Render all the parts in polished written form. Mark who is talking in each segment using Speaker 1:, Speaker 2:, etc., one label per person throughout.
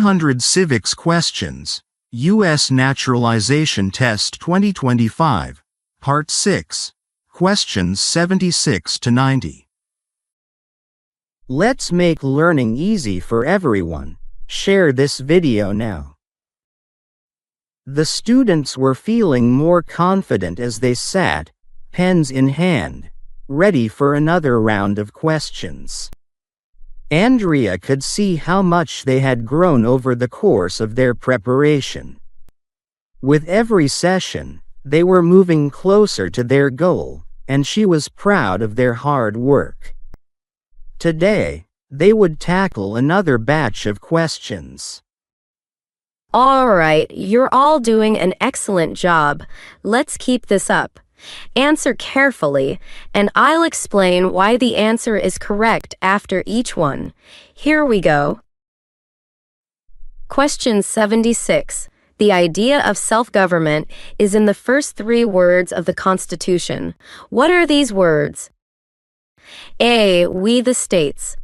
Speaker 1: 100 Civics Questions, U.S. Naturalization Test 2025, Part 6, Questions 76 to 90.
Speaker 2: Let's make learning easy for everyone. Share this video now. The students were feeling more confident as they sat, pens in hand, ready for another round of questions. Andrea could see how much they had grown over the course of their preparation. With every session, they were moving closer to their goal, and she was proud of their hard work. Today, they would tackle another batch of questions.
Speaker 3: All right, you're all doing an excellent job. Let's keep this up. Answer carefully, and I'll explain why the answer is correct after each one. Here we go. Question 76. The idea of self-government is in the first 3 words of the Constitution. What are these words? A. We the states.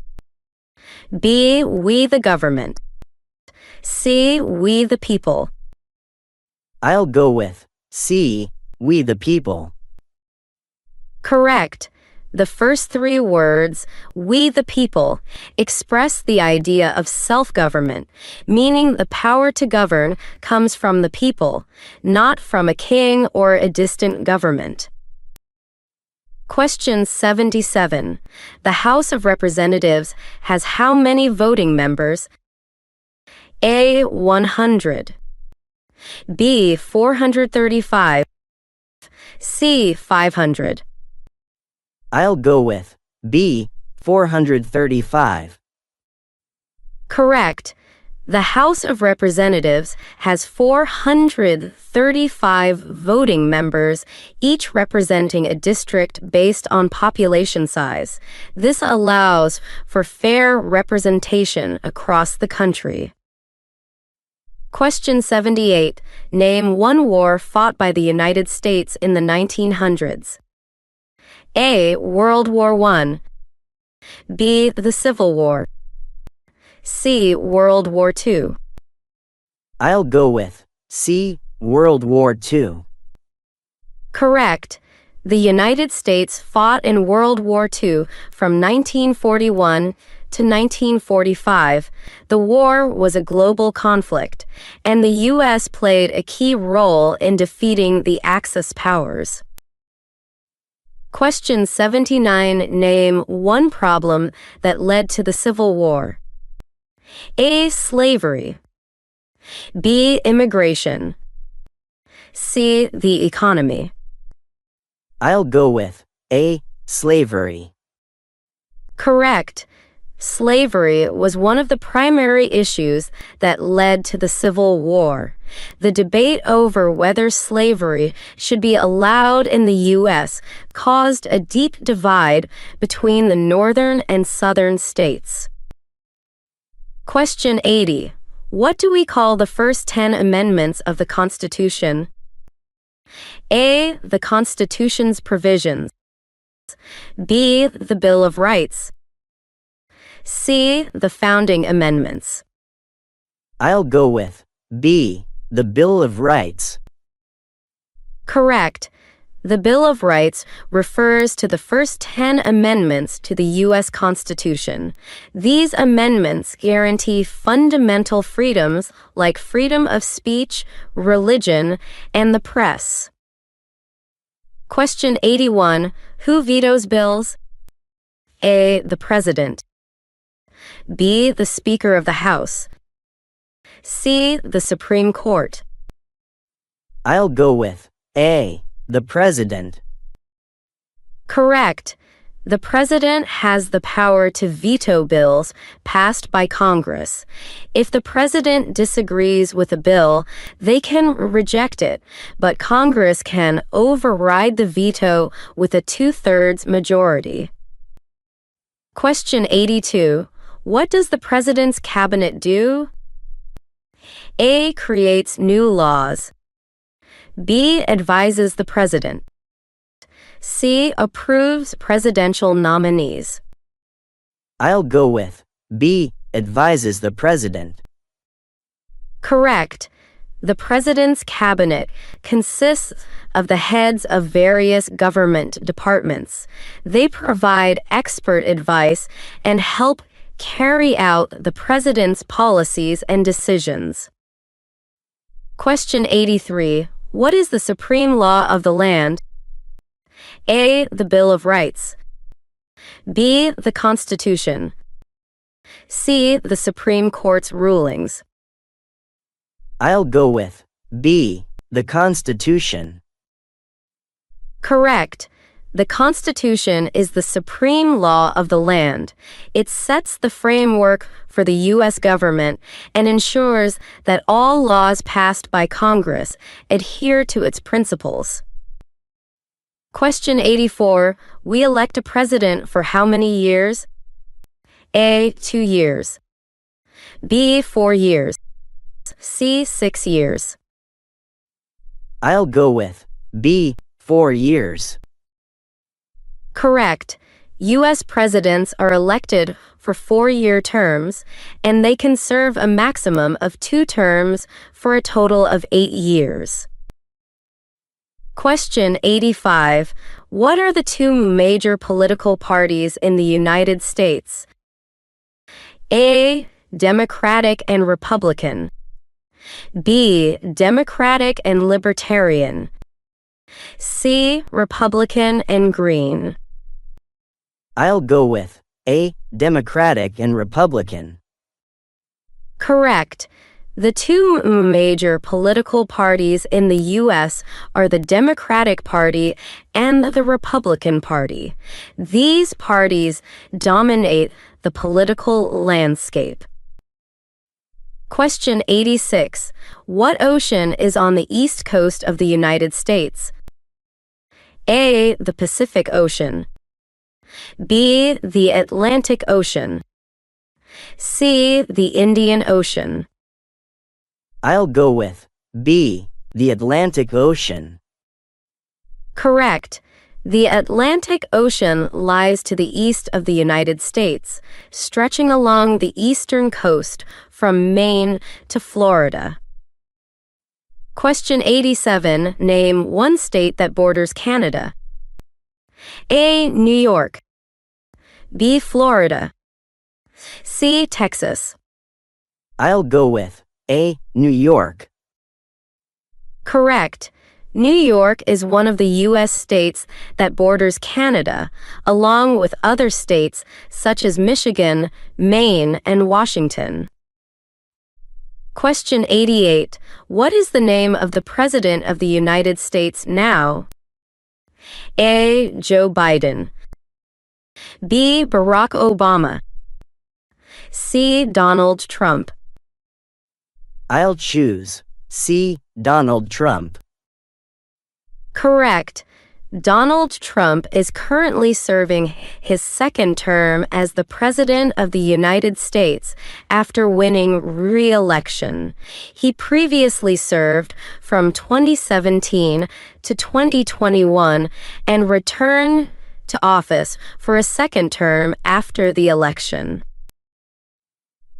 Speaker 3: B. We the government. C. We the people.
Speaker 2: I'll go with C. We the people.
Speaker 3: Correct. The first 3 words, we the people, express the idea of self-government, meaning the power to govern comes from the people, not from a king or a distant government. Question 77. The House of Representatives has how many voting members? A. 100. B. 435. C. 500.
Speaker 2: I'll go with B. 435.
Speaker 3: Correct. The House of Representatives has 435 voting members, each representing a district based on population size. This allows for fair representation across the country. Question 78. Name one war fought by the United States in the 1900s. A. World War I. B. The Civil War. C. World War II.
Speaker 2: I'll go with C. World War II.
Speaker 3: Correct. The United States fought in World War II from 1941 to 1945. The war was a global conflict, and the U.S. played a key role in defeating the Axis powers. Question 79. Name one problem that led to the Civil War. A. Slavery. B. Immigration. C. The economy.
Speaker 2: I'll go with A. Slavery.
Speaker 3: Correct. Slavery was one of the primary issues that led to the Civil War. The debate over whether slavery should be allowed in the U.S. caused a deep divide between the northern and southern states. Question 80. What do we call the first 10 amendments of the Constitution? A. The Constitution's provisions. B. The Bill of Rights. C. The Founding Amendments.
Speaker 2: I'll go with B. The Bill of Rights.
Speaker 3: Correct. The Bill of Rights refers to the first 10 amendments to the U.S. Constitution. These amendments guarantee fundamental freedoms like freedom of speech, religion, and the press. Question 81. Who vetoes bills? A. The President. B. The Speaker of the House. C. The Supreme Court.
Speaker 2: I'll go with A. The President.
Speaker 3: Correct. The President has the power to veto bills passed by Congress. If the President disagrees with a bill, they can reject it, but Congress can override the veto with a 2/3 majority. Question 82. What does the President's cabinet do? A. Creates new laws. B. Advises the President. C. Approves presidential nominees.
Speaker 2: I'll go with B. Advises the President.
Speaker 3: Correct. The President's Cabinet consists of the heads of various government departments. They provide expert advice and help carry out the President's policies and decisions. Question 83. What is the supreme law of the land? A. The Bill of Rights. B. The Constitution. C. The Supreme Court's rulings.
Speaker 2: I'll go with B. The Constitution.
Speaker 3: Correct. The Constitution is the supreme law of the land. It sets the framework for the U.S. government and ensures that all laws passed by Congress adhere to its principles. Question 84. We elect a president for how many years? A. 2 years. B. 4 years. C. 6 years.
Speaker 2: I'll go with B. 4 years.
Speaker 3: Correct. U.S. presidents are elected for 4-year terms, and they can serve a maximum of 2 terms for a total of 8 years. Question 85. What are the 2 major political parties in the United States? A. Democratic and Republican. B. Democratic and Libertarian. C. Republican and Green.
Speaker 2: I'll go with A. Democratic and Republican.
Speaker 3: Correct. The 2 major political parties in the U.S. are the Democratic Party and the Republican Party. These parties dominate the political landscape. Question 86. What ocean is on the east coast of the United States? A. The Pacific Ocean. B. The Atlantic Ocean. C. The Indian Ocean.
Speaker 2: I'll go with B. The Atlantic Ocean.
Speaker 3: Correct. The Atlantic Ocean lies to the east of the United States, stretching along the eastern coast from Maine to Florida. Question 87. Name 1 state that borders Canada. A. New York. B. Florida. C. Texas.
Speaker 2: I'll go with A. New York.
Speaker 3: Correct. New York is one of the U.S. states that borders Canada, along with other states such as Michigan, Maine, and Washington. Question 88. What is the name of the President of the United States now? A. Joe Biden. B. Barack Obama. C. Donald Trump.
Speaker 2: I'll choose C. Donald Trump.
Speaker 3: Correct. Donald Trump is currently serving his 2nd term as the President of the United States after winning re-election. He previously served from 2017 to 2021 and returned to office for a 2nd term after the election.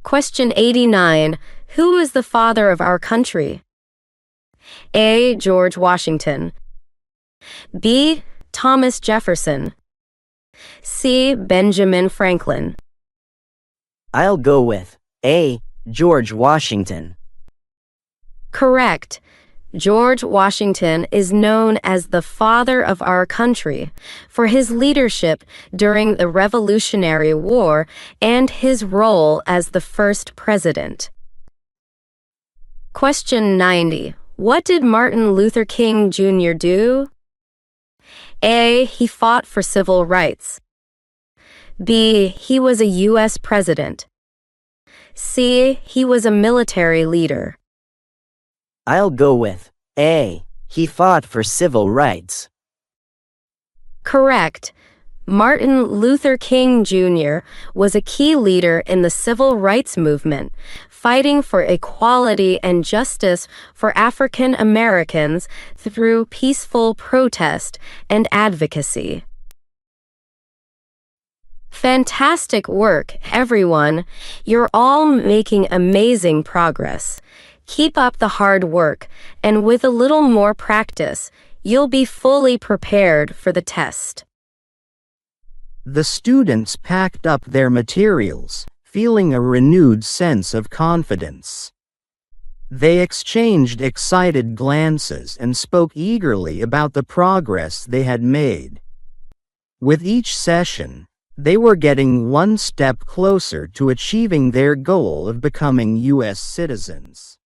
Speaker 3: Question 89. Who is the father of our country? A. George Washington. B. Thomas Jefferson. C. Benjamin Franklin.
Speaker 2: I'll go with A. George Washington.
Speaker 3: Correct. George Washington is known as the father of our country for his leadership during the Revolutionary War and his role as the first president. Question 90. What did Martin Luther King Jr. do? A. He fought for civil rights. B. He was a U.S. president. C. He was a military leader.
Speaker 2: I'll go with A. He fought for civil rights.
Speaker 3: Correct. Martin Luther King Jr. was a key leader in the civil rights movement, fighting for equality and justice for African Americans through peaceful protest and advocacy. Fantastic work, everyone. You're all making amazing progress. Keep up the hard work, and with a little more practice, you'll be fully prepared for the test.
Speaker 2: The students packed up their materials, feeling a renewed sense of confidence. They exchanged excited glances and spoke eagerly about the progress they had made. With each session, they were getting one step closer to achieving their goal of becoming U.S. citizens.